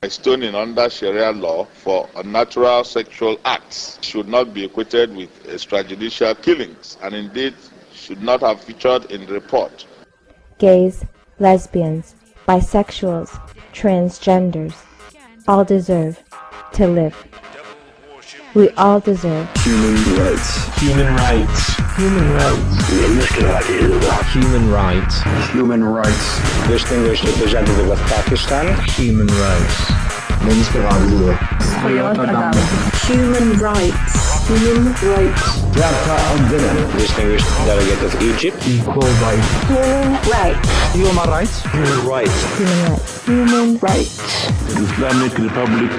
Stoning under Sharia law for unnatural sexual acts should not be equated with extrajudicial killings, and indeed should not have featured in the report. Gays, lesbians, bisexuals, transgenders all deserve to live. We all deserve human rights. Human rights. Human rights. Human rights. Human rights. Distinguished representative of Pakistan. Human rights. Human rights. Human rights. Distinguished delegate of Egypt. Equal rights. Human rights. Human rights. Human rights. human rights. Human rights. Islamic Republic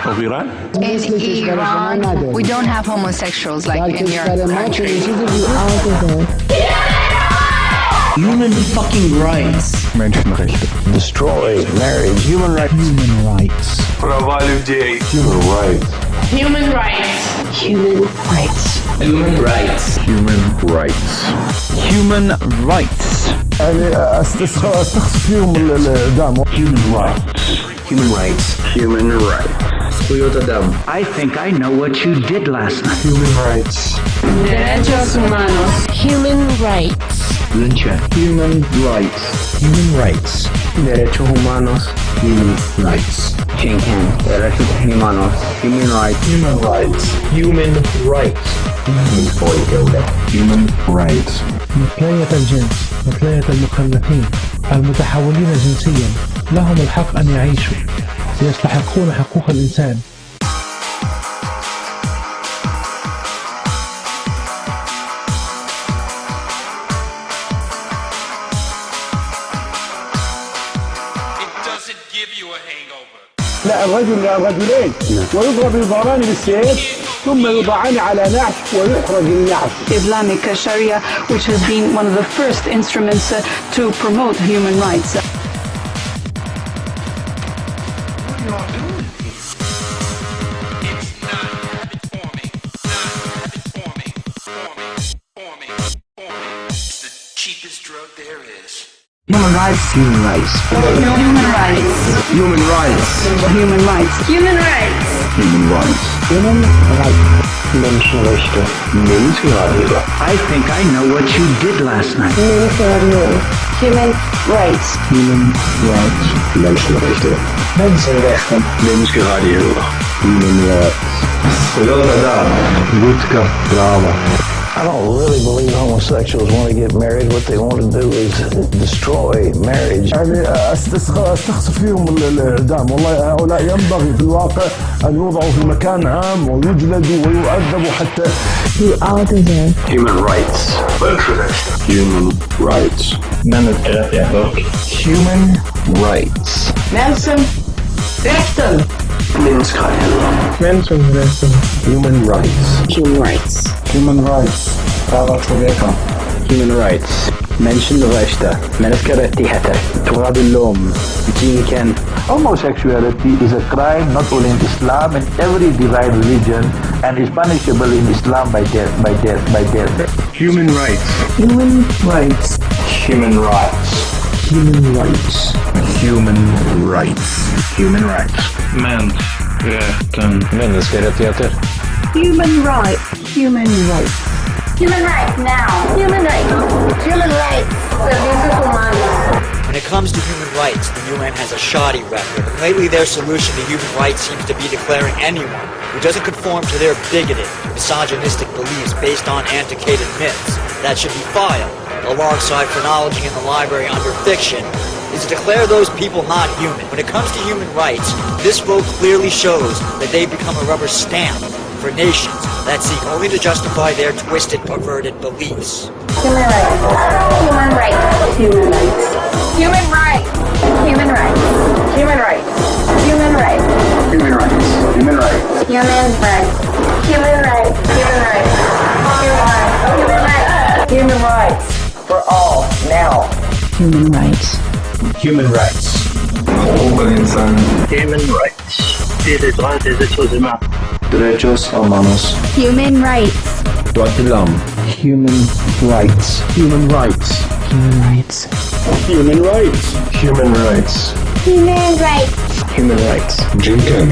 of Iran? In Iran, we don't have homosexuals like in your country. We all deserve human fucking rights. Menschenrechte. Destroy marriage. Human rights. Human rights. Права людей. Human rights. Human rights. Human rights. Human rights. Human rights. Human rights. Human rights. Human rights. Human rights. I think I know what you did last night. Human rights. Derechos humanos. Human rights. Human rights. Human rights. Derechos humanos. Human rights. Derechos humanos. Human rights. Human rights. Human rights. Human rights. مثلية الجنس، مثلية المخلفين، المتحولين جنسيا لهم الحق أن يعيشوا، يستحقون حقوق الإنسان. لا الرجل يا رجلين ويضرب يضربان بالسيف ثم يوضعان على نعش ويخرج النعش. Islamic Sharia, which has been one of the first instruments to promote human rights. Human rights. Human rights. Human rights. Human rights. Human rights. Human rights. Human rights. Human rights. Menschenrechte. Menschenrechte. I think I know what you did last night. Human rights. Human rights. Menschenrechte. Menschenrechte. Menschenrechte. Human rights. Людська права. I don't really believe homosexuals want to get married. What they want to do is destroy marriage. استخسف فيهم الإعدام. والله هؤلاء ينبغي في الواقع أن يوضعوا في مكان عام ويجلدوا ويؤدبوا حتى. We all deserve Human rights. Human rights. Human rights. Menschenrechte. Menschenrechte. Human rights. Human rights. Human rights. Human rights. Menschenrechte. Menschenrechte. تراب اللوم. Homosexuality is a crime not only in Islam, in every divine religion, and is punishable in Islam by death. Human rights. Human rights. Human rights. Human rights. Human rights. Human rights. Människorättigheter. Human rights. Human rights. Human rights now. Human rights. Human rights. Derechos humanos. When it comes to human rights, the UN has a shoddy record. Lately, their solution to human rights seems to be declaring anyone who doesn't conform to their bigoted, misogynistic beliefs based on antiquated myths that should be filed alongside chronology in the library under fiction is to declare those people not human. When it comes to human rights, this vote clearly shows that they become a rubber stamp for nations that seek only to justify their twisted, perverted beliefs. Human rights. Human rights. Human rights. Human rights. Human rights. Human rights. Human rights. Human rights. Human rights. Human rights. Human rights. Human rights. Human rights. Human rights. For all now. Human rights. Human rights. حقوق الإنسان. Human rights. Derechos humanos. human rights. Droit de l'homme. Human rights. Human rights. Human rights. Human rights. Human rights. Human rights. Human rights. Jinken.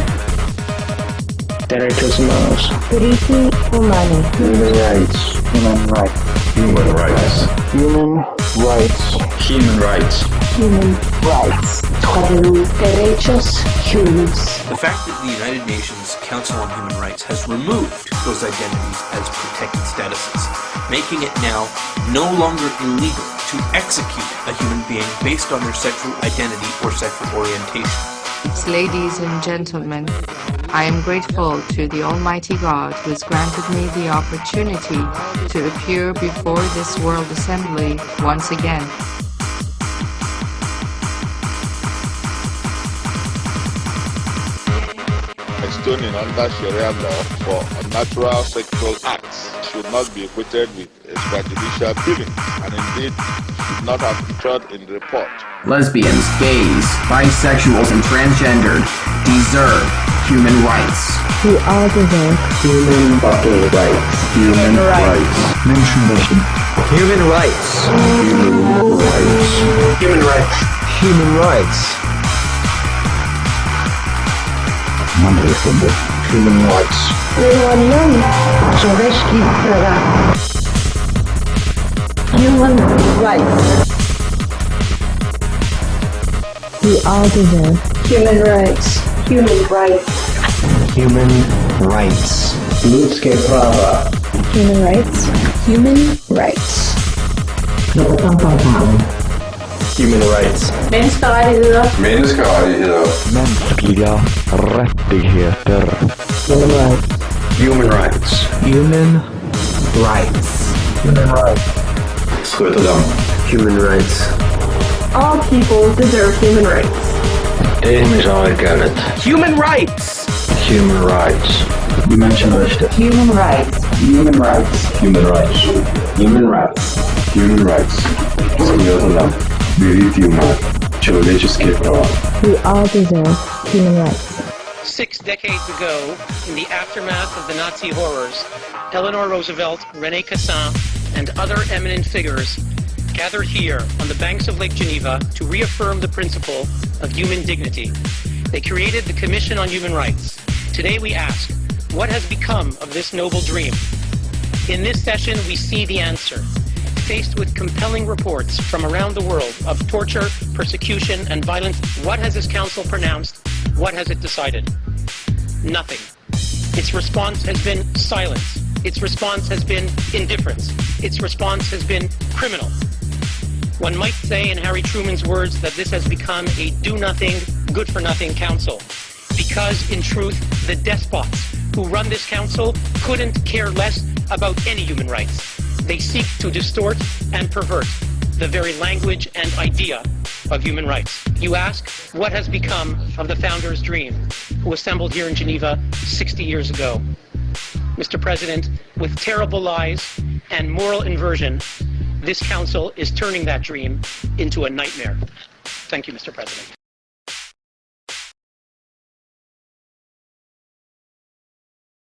Derechos humanos. Diritti umani. Human rights. Human rights. Human rights. Human rights. Human rights. Human rights. Derechos humanos. The fact that the United Nations Council on Human Rights has removed those identities as protected statuses, making it now no longer illegal to execute a human being based on their sexual identity or sexual orientation. Ladies and gentlemen, I am grateful to the Almighty God who has granted me the opportunity to appear before this World Assembly once again. Stoning under Sharia law for unnatural sexual acts should not be equated with extrajudicial killings, and indeed should not have featured in the report. Lesbians, gays, bisexuals, and transgendered deserve human rights. We all deserve Human fucking rights. Human rights. Menschenrechte. Human rights. Human rights. Human rights. Human rights. Human rights. Human rights. We all deserve Human rights. Human rights. Human rights. Людские права. human rights. Human rights. Human rights. Menneskerettigheder. Menneskerettigheder. Mänskliga rättigheter. Human rights. Human rights. Human Rights. Human rights. Rotterdam. Human rights. All people deserve human rights. Ihmisoikeudet. Human rights. Human rights. Menschenrechte. Human rights. Human rights. Human rights. Human rights. Human rights. Rotterdam. Diritti umani. Человеческие права. We all deserve human rights. 6 decades ago, in the aftermath of the Nazi horrors, Eleanor Roosevelt, René Cassin, and other eminent figures gathered here on the banks of Lake Geneva to reaffirm the principle of human dignity. They created the Commission on Human Rights. Today we ask, what has become of this noble dream? In this session, we see the answer. Faced with compelling reports from around the world of torture, persecution, and violence, what has this council pronounced? What has it decided? Nothing. Its response has been silence. Its response has been indifference. Its response has been criminal. One might say, in Harry Truman's words, that this has become a do-nothing, good-for-nothing council. Because, in truth, the despots who run this council couldn't care less about any human rights. They seek to distort and pervert the very language and idea of human rights. You ask, what has become of the founders' dream, who assembled here in Geneva 60 years ago? Mr. President, with terrible lies and moral inversion, this council is turning that dream into a nightmare. Thank you, Mr. President.